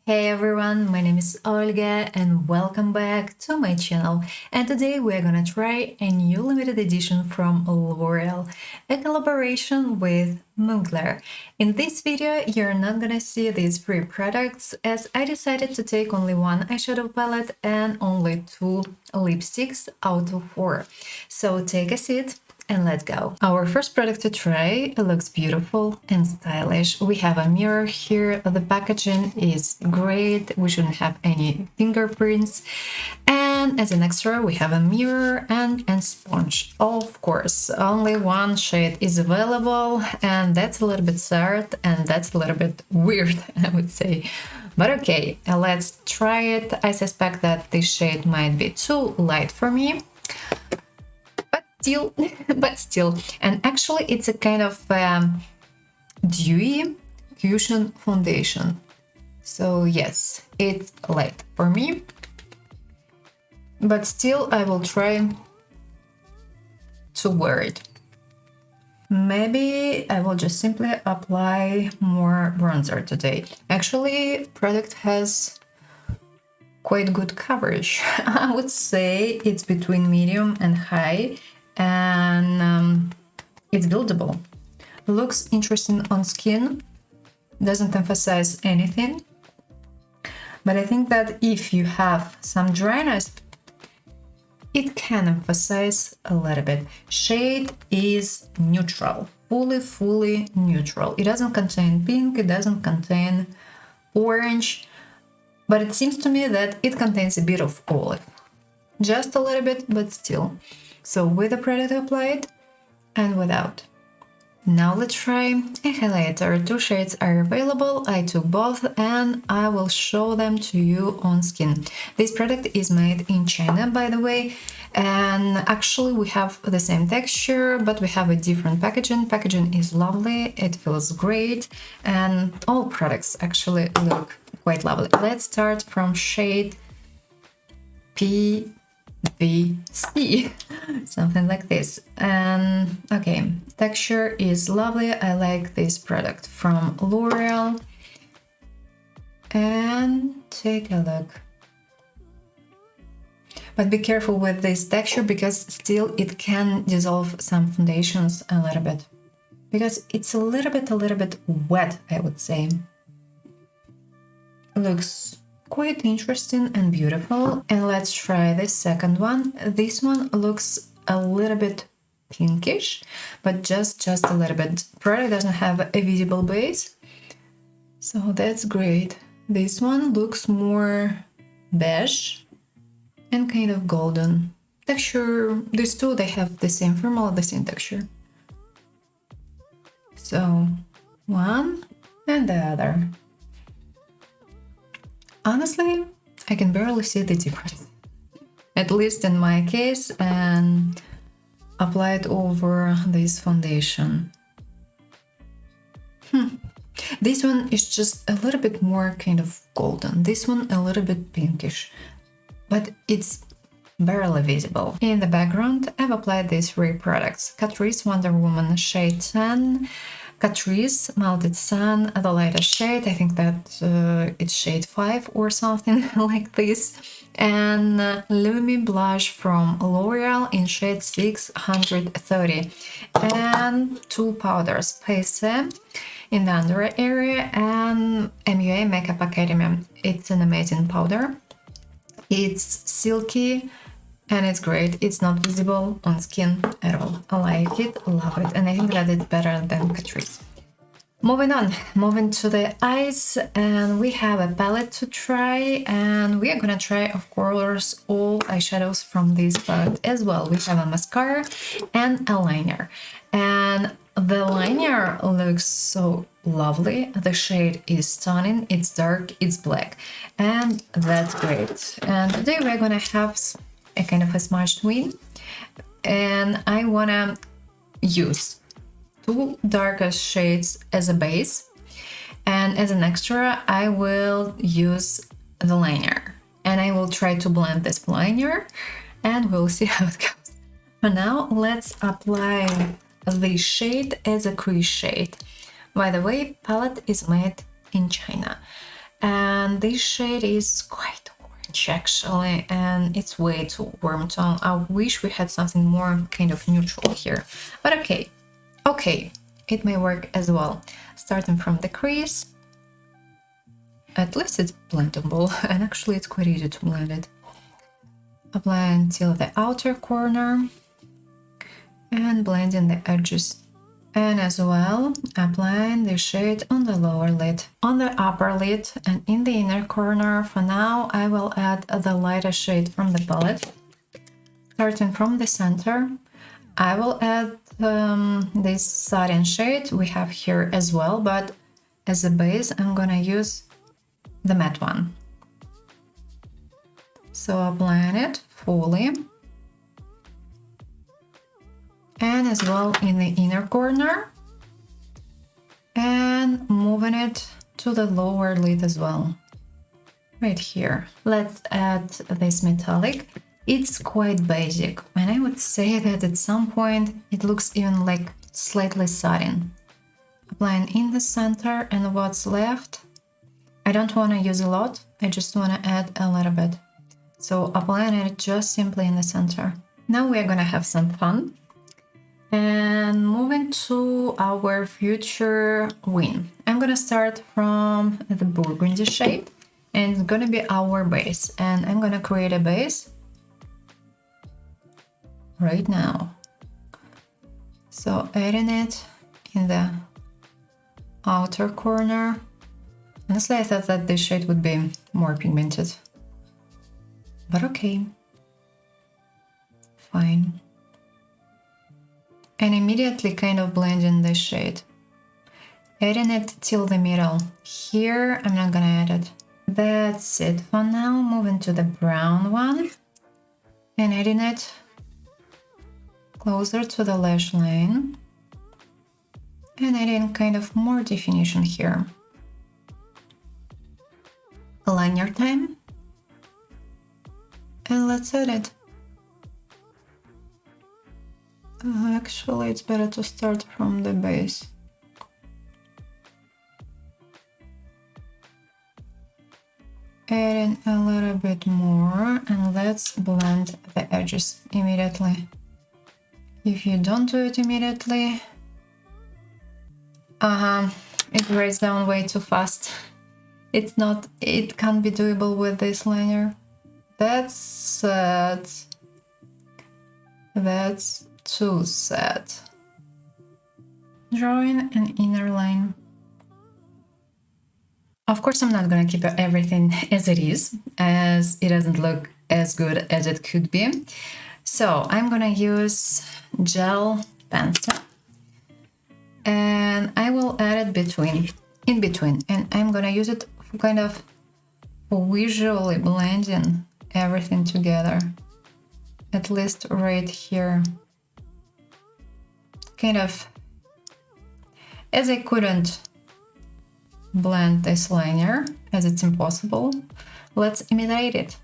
Hey everyone, my name is Olga and welcome back to my channel. And today we're gonna try a new limited edition from L'Oreal, a collaboration with Mugler. In this video, you're not gonna see these three products as I decided to take only one eyeshadow palette and only two lipsticks out of four. So take a seat and let's go. Our first product to try looks beautiful and stylish. We have a mirror here. The packaging is great. We shouldn't have any fingerprints. And as an extra, we have a mirror and a sponge. Of course, only one shade is available, and that's a little bit sad and that's a little bit weird, I would say. But okay, let's try it. I suspect that this shade might be too light for me. But still, and actually it's a kind of dewy cushion foundation, so yes, it's light for me, but still I will try to wear it. Maybe I will just simply apply more bronzer today. Actually, product has quite good coverage. I would say it's between medium and high, and it's buildable. Looks interesting on skin, doesn't emphasize anything, but I think that if you have some dryness, it can emphasize a little bit. Shade is neutral, fully neutral. It doesn't contain pink, it doesn't contain orange, but it seems to me that it contains a bit of olive. Just a little bit, but still. So with the product applied and without. Now let's try a highlighter. Two shades are available. I took both and I will show them to you on skin. This product is made in China, by the way, and actually we have the same texture, but we have a different packaging. Packaging is lovely, it feels great, and all products actually look quite lovely. Let's start from shade PVC, something like this. And okay, texture is lovely. I like this product from L'Oreal. And take a look. But be careful with this texture because still it can dissolve some foundations a little bit. Because it's a little bit wet, I would say. Looks quite interesting and beautiful. And let's try the second one. This one looks a little bit pinkish, but just a little bit. Product doesn't have a visible base, so that's great. This one looks more beige and kind of golden. Texture, these two, they have the same formula, the same texture. So one and the other. Honestly, I can barely see the difference, at least in my case, and apply it over this foundation. This one is just a little bit more kind of golden, this one a little bit pinkish, but it's barely visible. In the background, I've applied these three products: Catrice Wonder Woman shade 10, Catrice Melted Sun, the lightest shade, I think that it's shade 5 or something like this, and Lumi Blush from L'Oreal in shade 630, and two powders, Pace in the under area and MUA Makeup Academy. It's an amazing powder, it's silky, and it's great. It's not visible on skin at all. I like it, love it, and I think that it's better than Catrice. Moving on, moving to the eyes, and we have a palette to try, and we are gonna try, of course, all eyeshadows from this palette as well. We have a mascara and a liner, and the liner looks so lovely. The shade is stunning, it's dark, it's black, and that's great. And today we're gonna have a kind of a smudged wing, and I wanna use two darkest shades as a base, and as an extra I will use the liner, and I will try to blend this liner and we'll see how it goes. For now, let's apply this shade as a crease shade. By the way, palette is made in China. And this shade is quite orange actually, and it's way too warm tone. I wish we had something more kind of neutral here, but okay, it may work as well. Starting from the crease, at least it's blendable, and actually it's quite easy to blend it. Apply until the outer corner and blending the edges. And as well, applying the shade on the lower lid, on the upper lid, and in the inner corner. For now, I will add the lighter shade from the palette. Starting from the center, I will add this satin shade we have here as well, but as a base, I'm gonna use the matte one. So applying it fully. And as well in the inner corner, and moving it to the lower lid as well, right here. Let's add this metallic. It's quite basic, and I would say that at some point it looks even like slightly satin. Applying in the center, and what's left, I don't want to use a lot, I just want to add a little bit. So applying it just simply in the center. Now we are gonna have some fun. And moving to our future wing, I'm gonna start from the burgundy shade, and it's gonna be our base, and I'm gonna create a base right now. So adding it in the outer corner. Honestly, I thought that this shade would be more pigmented, but okay, fine. And immediately kind of blending this shade, adding it till the middle. Here I'm not gonna add it. That's it for now. Moving to the brown one and adding it closer to the lash line and adding kind of more definition here. Liner time, and let's add it. Actually, it's better to start from the base. Adding a little bit more, and let's blend the edges immediately. If you don't do it immediately, it breaks down way too fast. It can't be doable with this liner. That's sad. That's too sad. Drawing an inner line. Of course, I'm not gonna keep everything as it is, as it doesn't look as good as it could be. So I'm gonna use gel pencil, and I will add it in between, and I'm gonna use it for kind of visually blending everything together, at least right here. Kind of, as I couldn't blend this liner, as it's impossible, let's imitate it.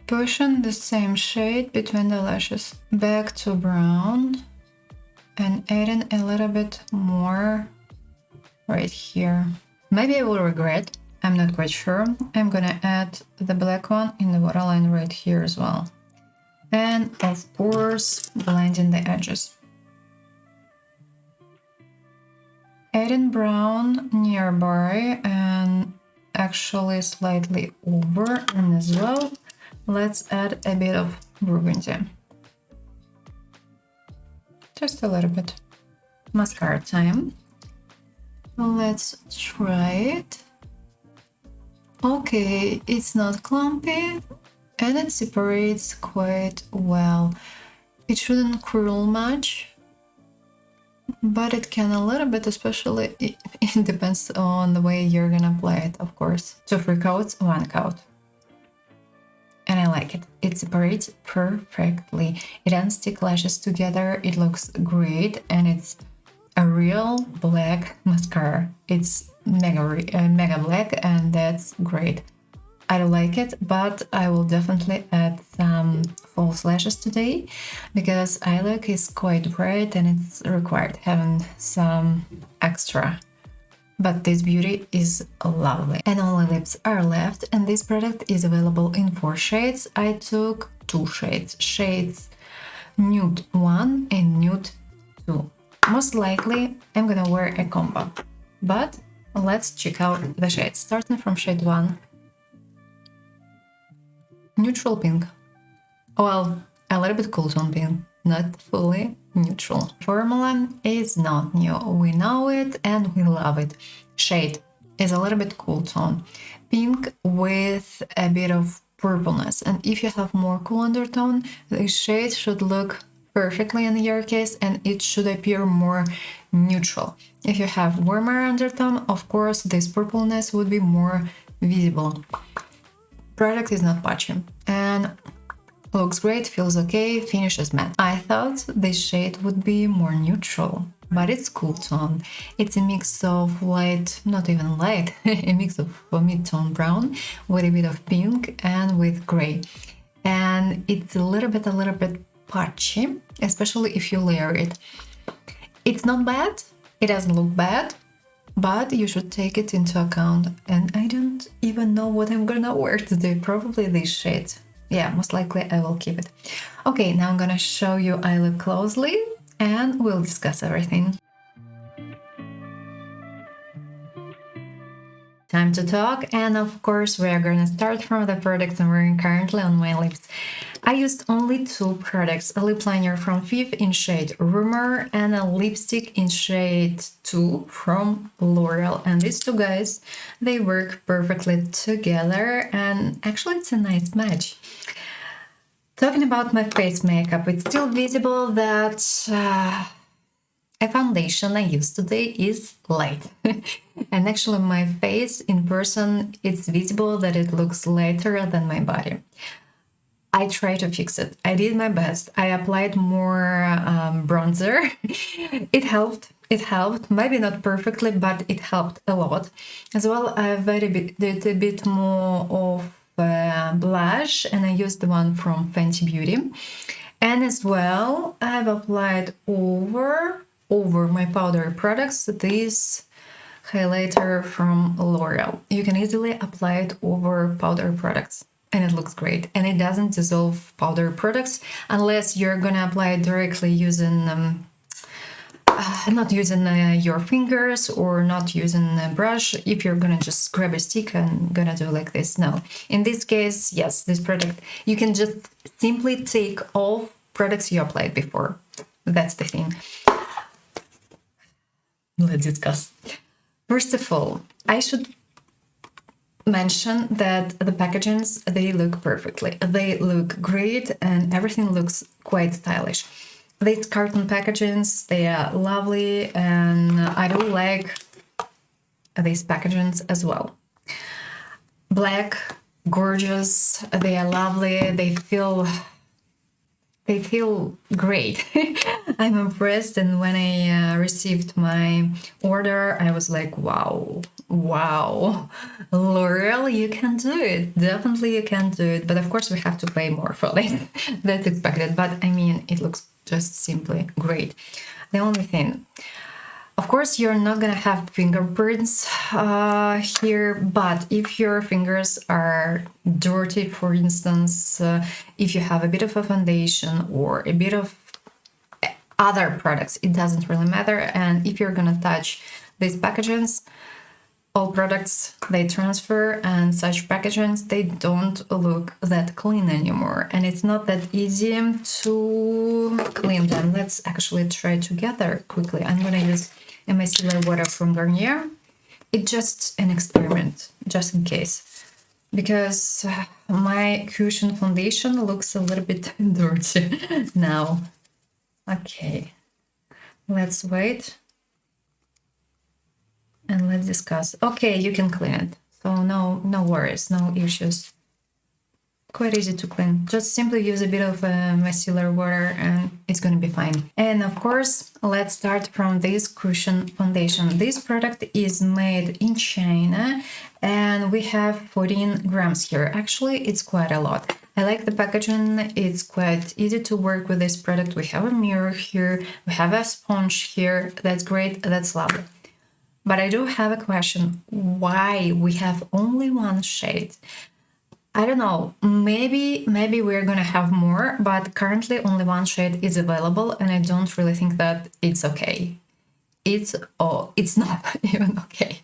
Pushing the same shade between the lashes, back to brown, and adding a little bit more right here. Maybe I will regret, I'm not quite sure. I'm gonna add the black one in the waterline right here as well. And of course, blending the edges. Adding brown nearby and actually slightly over, and as well, let's add a bit of burgundy. Just a little bit. Mascara time. Let's try it. Okay, it's not clumpy and it separates quite well. It shouldn't curl much, but it can a little bit, especially it depends on the way you're gonna apply it, of course. 2 free coats, 1 coat. And I like it. It separates perfectly. It doesn't stick lashes together. It looks great, and it's a real black mascara. It's mega black, and that's great. I like it, but I will definitely add some false lashes today because eye look is quite bright and it's required having some extra but this beauty is lovely. And only lips are left, and this product is available in 4 shades. I took 2 shades Nude 1 and Nude 2. Most likely I'm gonna wear a combo, but let's check out the shades. Starting from shade 1, neutral pink. Well, a little bit cool tone pink, not fully neutral. Formula is not new. We know it and we love it. Shade is a little bit cool tone. Pink with a bit of purpleness. And if you have more cool undertone, the shade should look perfectly in your case and it should appear more neutral. If you have warmer undertone, of course, this purpleness would be more visible. Product is not patchy and looks great, feels okay, finishes matte. I thought this shade would be more neutral, but it's cool tone. It's a mix of light, not even light, a mix of mid-tone brown with a bit of pink and with gray. And it's a little bit patchy, especially if you layer it. It's not bad, it doesn't look bad, but you should take it into account. And I don't even know what I'm gonna wear today, probably this shade. Yeah, most likely I will keep it. Okay, now I'm gonna show you eye look closely and we'll discuss everything. Time to talk, and of course we are gonna start from the products I'm wearing currently on my lips. I used only 2 products, a lip liner from Viv in shade Rumor and a lipstick in shade 2 from L'Oreal. And these 2 guys, they work perfectly together and actually it's a nice match. Talking about my face makeup, it's still visible that a foundation I used today is light. And actually my face in person, it's visible that it looks lighter than my body. I tried to fix it. I did my best. I applied more bronzer. It helped. Maybe not perfectly, but it helped a lot. As well, I did a bit more of blush, and I used the one from Fenty Beauty. And as well, I've applied over my powder products this highlighter from L'Oreal. You can easily apply it over powder products. And it looks great, and it doesn't dissolve powder products unless you're gonna apply it directly using not using your fingers or not using a brush. If you're gonna just grab a stick and gonna do like this, no. In this case, yes, this product you can just simply take all products you applied before. That's the thing. Let's discuss. First of all, I should mention that the packagings, they look perfectly. They look great and everything looks quite stylish. These carton packagings, they are lovely and I do like these packagings as well. Black, gorgeous, they are lovely, they feel great. I'm impressed, and when I received my order, I was like, wow, L'Oreal, you can do it. Definitely you can do it. But of course we have to pay more for it. That's expected. But I mean, it looks just simply great. The only thing, of course, you're not gonna have fingerprints here, but if your fingers are dirty, for instance, if you have a bit of a foundation or a bit of other products, it doesn't really matter. And if you're gonna touch these packagings, all products, they transfer, and such packagings, they don't look that clean anymore. And it's not that easy to clean them. Let's actually try together quickly. I'm gonna use a micellar water from Garnier. It's just an experiment, just in case. Because my cushion foundation looks a little bit dirty now. Okay, let's wait. And let's discuss. Okay, you can clean it. So no worries, no issues. Quite easy to clean. Just simply use a bit of micellar water and it's going to be fine. And of course, let's start from this cushion foundation. This product is made in China and we have 14 grams here. Actually, it's quite a lot. I like the packaging. It's quite easy to work with this product. We have a mirror here. We have a sponge here. That's great. That's lovely. But I do have a question. Why we have only one shade? I don't know. Maybe we're gonna have more, but currently only one shade is available, and I don't really think that it's okay. It's not even okay.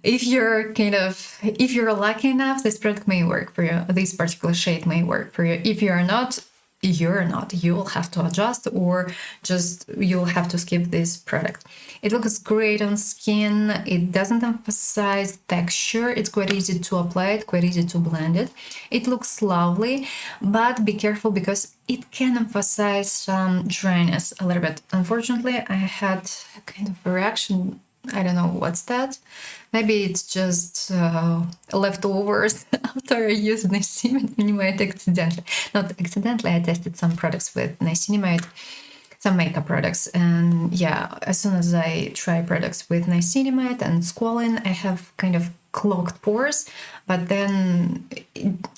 If you're lucky enough, this product may work for you. This particular shade may work for you. If you're not, you will have to adjust, or just you'll have to skip this product. It looks great on skin. It doesn't emphasize texture. It's quite easy to apply it, quite easy to blend it. It looks lovely, but be careful because it can emphasize some dryness a little bit. Unfortunately, I had kind of a reaction. I don't know what's that. Maybe it's just leftovers after I used niacinamide accidentally. Not accidentally, I tested some products with niacinamide, some makeup products. And yeah, as soon as I try products with niacinamide and squalene, I have kind of clogged pores. But then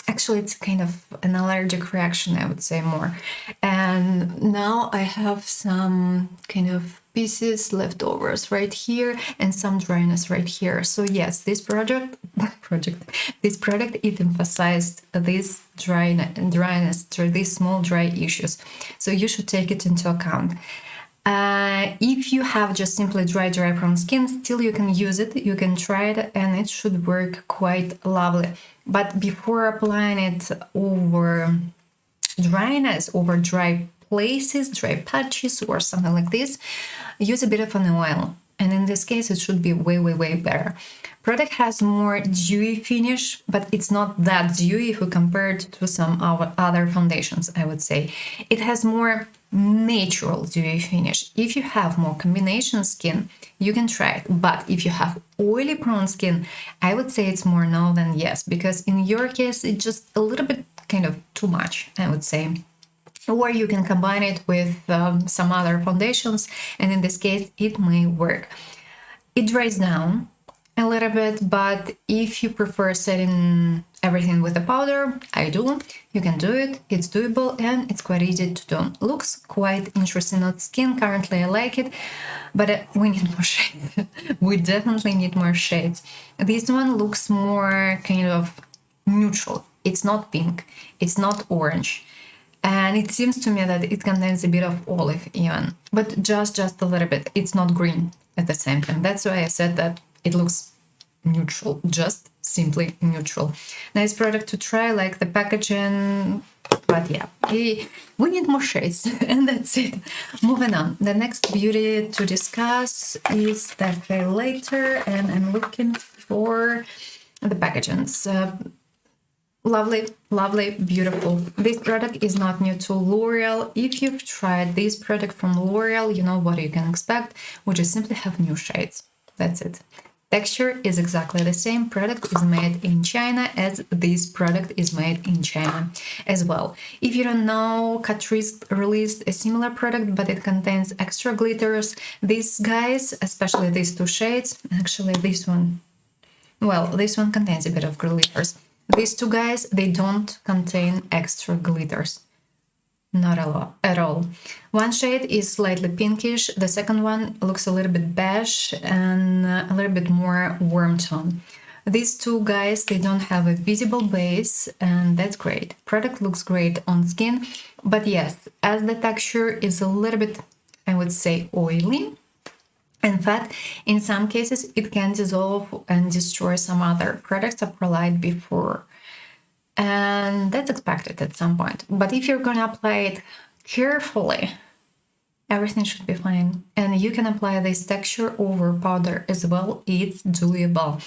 actually it's kind of an allergic reaction, I would say more. And now I have some kind of pieces, leftovers right here, and some dryness right here. So yes, this product, it emphasized this dryness, these small dry issues. So you should take it into account. If you have just simply dry prone skin, still you can use it, you can try it, and it should work quite lovely. But before applying it over dryness, over dry places, dry patches, or something like this, use a bit of an oil. And in this case, it should be way better. Product has more dewy finish, but it's not that dewy if we compare it to some other foundations, I would say. It has more natural dewy finish. If you have more combination skin, you can try it. But if you have oily prone skin, I would say it's more no than yes, because in your case, it's just a little bit kind of too much, I would say. Or you can combine it with some other foundations, and in this case, it may work. It dries down a little bit, but if you prefer setting everything with a powder, I do. You can do it, it's doable, and it's quite easy to do. Looks quite interesting on skin. Currently, I like it, but we need more shades. We definitely need more shades. This one looks more kind of neutral. It's not pink, it's not orange. And it seems to me that it contains a bit of olive even, but just a little bit. It's not green at the same time. That's why I said that it looks neutral, just simply neutral. Nice product to try, like the packaging, but yeah, we need more shades, and that's it. Moving on. The next beauty to discuss is the highlighter, and I'm looking for the packagings. Lovely, beautiful. This product is not new to L'Oreal. If you've tried this product from L'Oreal, you know what you can expect. We just simply have new shades. That's it. Texture is exactly the same. Product is made in China, as this product is made in China as well. If you don't know, Catrice released a similar product, but it contains extra glitters. These guys, especially these two shades, actually this one, well, this one contains a bit of glitters. These two guys, they don't contain extra glitters. Not at all. One shade is slightly pinkish. The second one looks a little bit beige and a little bit more warm tone. These two guys, they don't have a visible base, and that's great. Product looks great on skin, but yes, as the texture is a little bit, I would say, oily. In fact, in some cases, it can dissolve and destroy some other products applied before. And that's expected at some point. But if you're going to apply it carefully, everything should be fine. And you can apply this texture over powder as well. It's doable.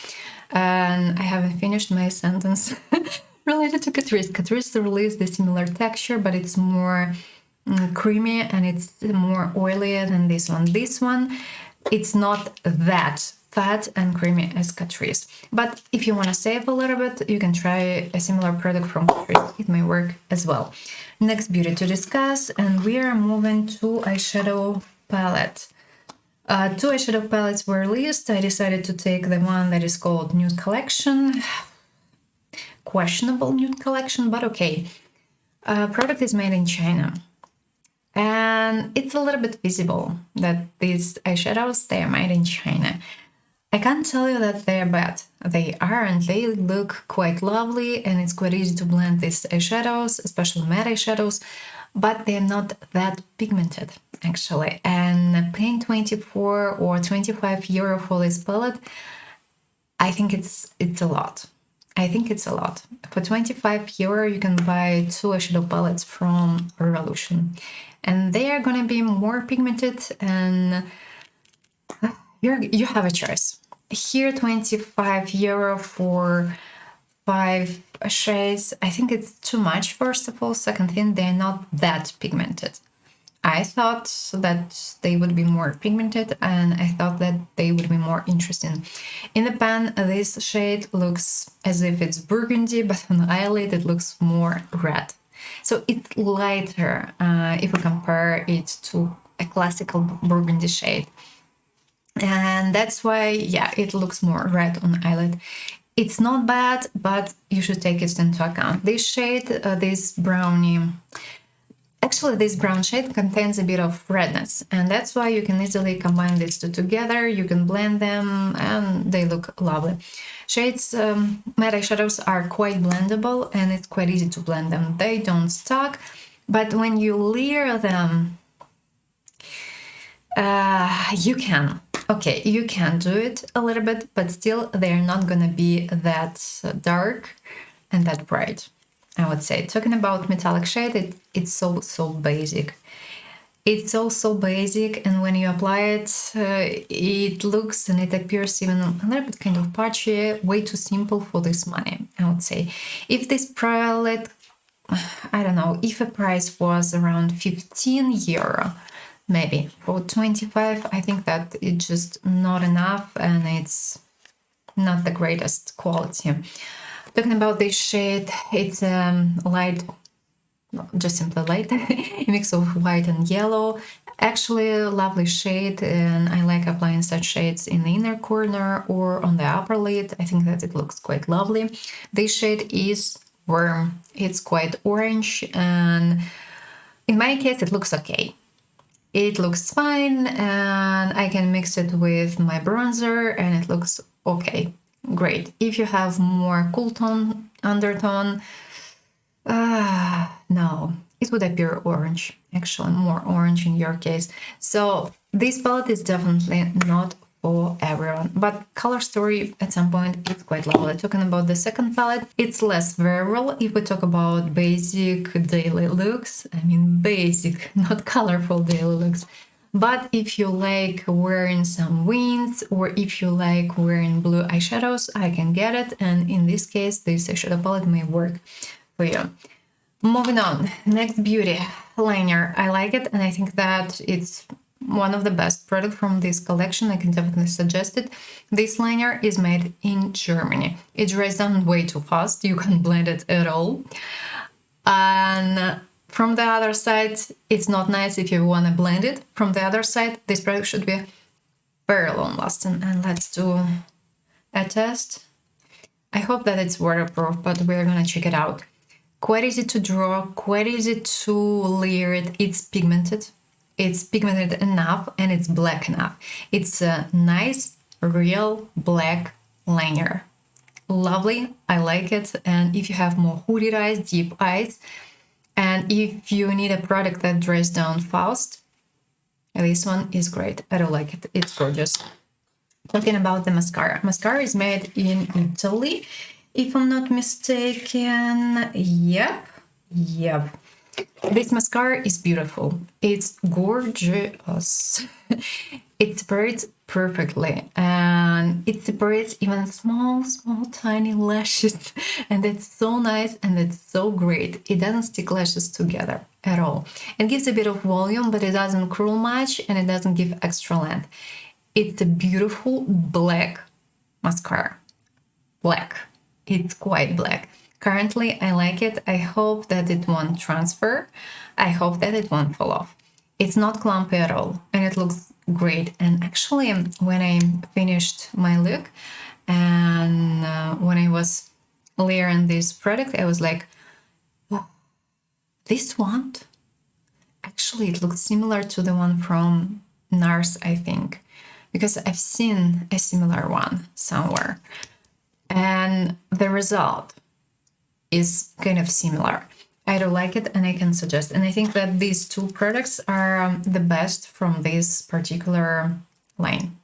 And I haven't finished my sentence related to Catrice. Catrice released the similar texture, but it's more creamy and it's more oily than this one. This one, it's not that fat and creamy as Catrice. But if you want to save a little bit, you can try a similar product from Catrice. It may work as well. Next beauty to discuss, and we are moving to eyeshadow palette. Two eyeshadow palettes were released. I decided to take the one that is called Nude Collection. Questionable Nude Collection, but okay. Product is made in China. And it's a little bit visible that these eyeshadows, they are made in China. I can't tell you that they're bad. They are, and they look quite lovely, and it's quite easy to blend these eyeshadows, especially matte eyeshadows, but they're not that pigmented, actually. And paying 24 or 25 euro for this palette, I think it's a lot. I think it's a lot. For 25 euro, you can buy 2 eyeshadow palettes from Revolution, and they are gonna be more pigmented, and you have a choice. Here, 25 euro for 5 shades. I think it's too much, first of all. Second thing, they're not that pigmented. I thought that they would be more pigmented, and I thought that they would be more interesting. In the pan, this shade looks as if it's burgundy, but on the eyelid it looks more red. So it's lighter if we compare it to a classical burgundy shade. And that's why, yeah, it looks more red on the eyelid. It's not bad, but you should take it into account. This shade, this brownie, actually this brown shade contains a bit of redness, and that's why you can easily combine these two together. You can blend them and they look lovely. Shades, matte eyeshadows are quite blendable, and it's quite easy to blend them. They don't stuck, but when you layer them, you can. Okay, you can do it a little bit, but still they're not gonna be that dark and that bright, I would say. Talking about metallic shade, it's so basic. It's so basic, and when you apply it, it looks and it appears even a little bit kind of patchy, way too simple for this money, I would say. If this palette, I don't know, if a price was around 15 euro, maybe for 25, I think that it's just not enough, and it's not the greatest quality. Talking about this shade, it's light, just simply light, a mix of white and yellow. Actually a lovely shade, and I like applying such shades in the inner corner or on the upper lid. I think that it looks quite lovely. This shade is warm, it's quite orange, and in my case it looks okay. It looks fine, and I can mix it with my bronzer and it looks okay. Great. If you have more cool tone, undertone, no, it would appear orange, actually more orange in your case. So this palette is definitely not for everyone, but color story at some point it's quite lovely. Talking about the second palette, it's less wearable. If we talk about basic daily looks, I mean basic, not colorful daily looks. But if you like wearing some wings, or if you like wearing blue eyeshadows, I can get it, and in this case this eyeshadow palette may work for you. Moving on, next beauty liner. I like it, and I think that it's one of the best products from this collection. I can definitely suggest it. This liner is made in Germany. It dries down way too fast. You can't blend it at all. And from the other side, it's not nice if you want to blend it. From the other side, this product should be very long lasting. And let's do a test. I hope that it's waterproof, but we're gonna check it out. Quite easy to draw, quite easy to layer it. It's pigmented. It's pigmented enough, and it's black enough. It's a nice, real black liner. Lovely, I like it. And if you have more hooded eyes, deep eyes, and if you need a product that dries down fast, this one is great. I do like it. It's gorgeous. Talking about the mascara. Mascara is made in Italy, if I'm not mistaken. Yep. This mascara is beautiful. It's gorgeous. It separates perfectly, and it separates even small tiny lashes, and it's so nice and it's so great. It doesn't stick lashes together at all. It gives a bit of volume, but it doesn't curl much, and it doesn't give extra length. It's a beautiful black mascara. Black. It's quite black. Currently, I like it. I hope that it won't transfer. I hope that it won't fall off. It's not clumpy at all, and it looks great. And actually, when I finished my look, and when I was layering this product, I was like, oh, this one? Actually, it looks similar to the one from NARS, I think. because I've seen a similar one somewhere, and the result is kind of similar. I do like it and I can suggest. And I think that these two products are the best from this particular line.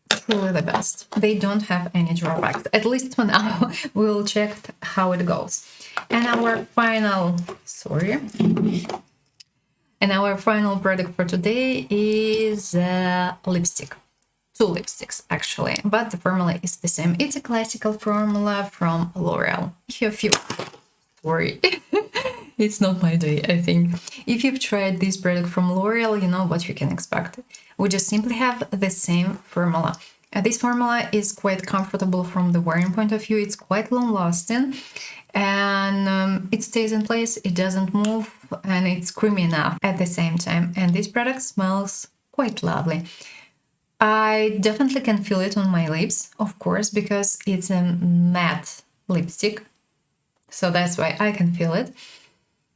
Truly the best. They don't have any drawbacks, at least for now. We'll check how it goes. And our final, and our final product for today is lipstick. Two lipsticks actually, but the formula is the same. It's a classical formula from L'Oreal. If you sorry, it's not my day, I think. If you've tried this product from L'Oreal, you know what you can expect. We just simply have the same formula. This formula is quite comfortable from the wearing point of view. It's quite long lasting, and it stays in place, it doesn't move, and it's creamy enough at the same time. And this product smells quite lovely. I definitely can feel it on my lips, of course, because it's a matte lipstick. So that's why I can feel it.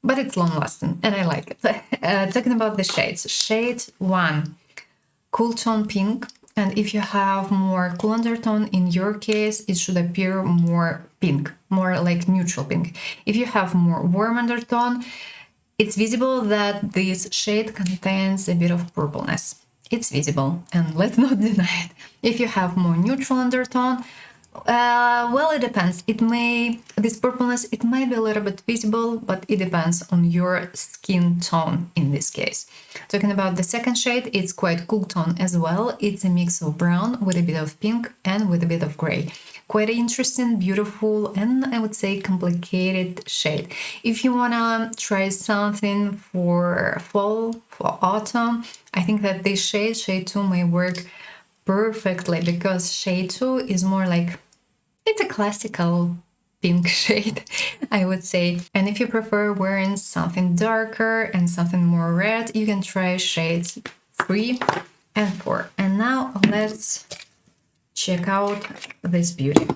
But it's long lasting and I like it. Talking about the shades. Shade 1, cool tone pink. And if you have more cool undertone, in your case, it should appear more pink, more like neutral pink. If you have more warm undertone, it's visible that this shade contains a bit of purpleness. It's visible, and let's not deny it. If you have more neutral undertone, well, it depends. This purpleness, it might be a little bit visible, but it depends on your skin tone in this case. Talking about the second shade, it's quite cool tone as well. It's a mix of brown with a bit of pink and with a bit of gray. Quite interesting, beautiful, and I would say complicated shade. If you wanna try something for fall, for autumn, I think that this shade 2, may work perfectly, because shade 2 is more like, it's a classical pink shade, I would say. And if you prefer wearing something darker and something more red, you can try shades 3 and 4. And now let's check out this beauty.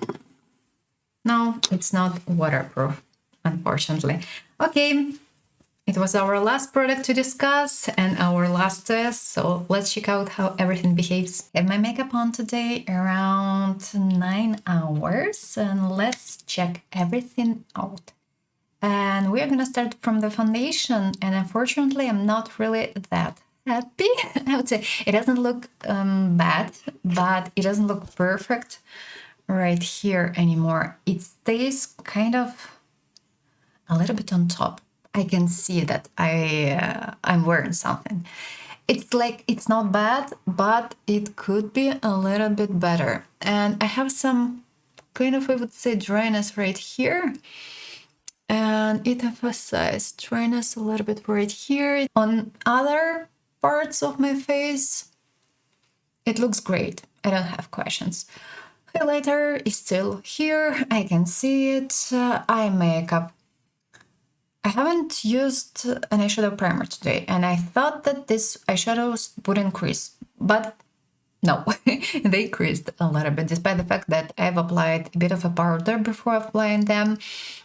No, it's not waterproof, unfortunately. Okay, it was our last product to discuss and our last test, so let's check out how everything behaves. I have my makeup on today around 9 hours, and let's check everything out. And we're gonna start from the foundation, and unfortunately I'm not really that happy. I would say it doesn't look bad, but it doesn't look perfect right here anymore. It stays kind of a little bit on top. I can see that I'm wearing something. It's like, it's not bad, but it could be a little bit better. And I have some kind of, I would say, dryness right here. And it emphasizes dryness a little bit right here. On other parts of my face, it looks great. I don't have questions. Highlighter is still here. I can see it. Eye makeup. I haven't used an eyeshadow primer today, and I thought that these eyeshadows would increase, but no, they creased a little bit, despite the fact that I've applied a bit of a powder before applying them,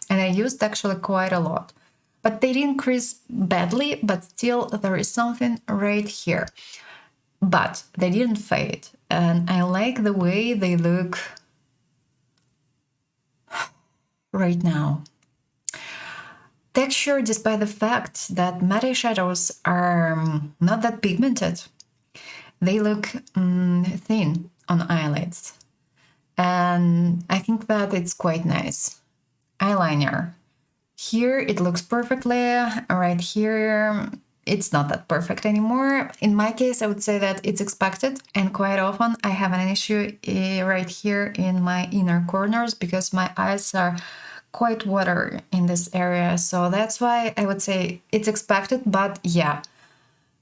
and I used actually quite a lot. But they didn't crease badly, but still there is something right here. But they didn't fade, and I like the way they look right now. Texture, despite the fact that matte eyeshadows are not that pigmented, they look thin on eyelids. And I think that it's quite nice. Eyeliner. Here it looks perfectly. Right here, it's not that perfect anymore. In my case, I would say that it's expected. And quite often I have an issue right here in my inner corners because my eyes are quite watery in this area, so that's why I would say it's expected. But yeah,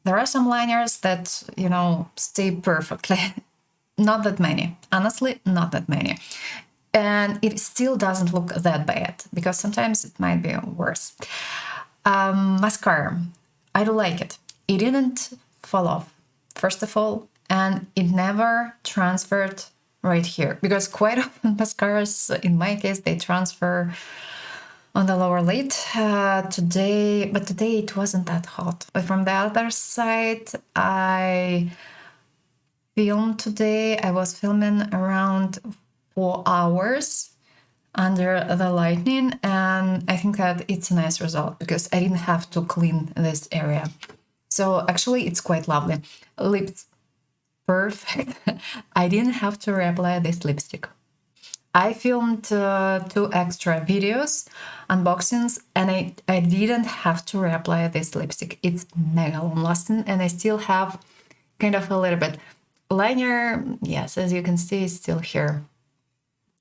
there are some liners that, you know, stay perfectly. Not that many, honestly, not that many. And it still doesn't look that bad, because sometimes it might be worse. Mascara, I do like it. It didn't fall off, first of all, and it never transferred right here, because quite often mascaras, in my case, they transfer on the lower lid. Today it wasn't that hot. But from the other side, I film today. I was filming around 4 hours under the lightning, and I think that it's a nice result because I didn't have to clean this area. So actually it's quite lovely. Lips, perfect. I didn't have to reapply this lipstick. I filmed 2 extra videos, unboxings, and I didn't have to reapply this lipstick. It's mega long lasting, and I still have kind of a little bit liner. Yes, as you can see, it's still here.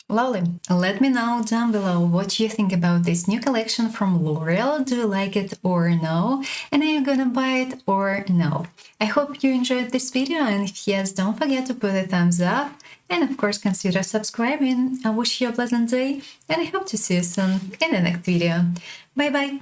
Lovely. Let me know down below what you think about this new collection from L'Oreal. Do you like it or no? And are you gonna buy it or no? I hope you enjoyed this video, and if yes, don't forget to put a thumbs up. And of course, consider subscribing. I wish you a pleasant day, and I hope to see you soon in the next video. Bye bye!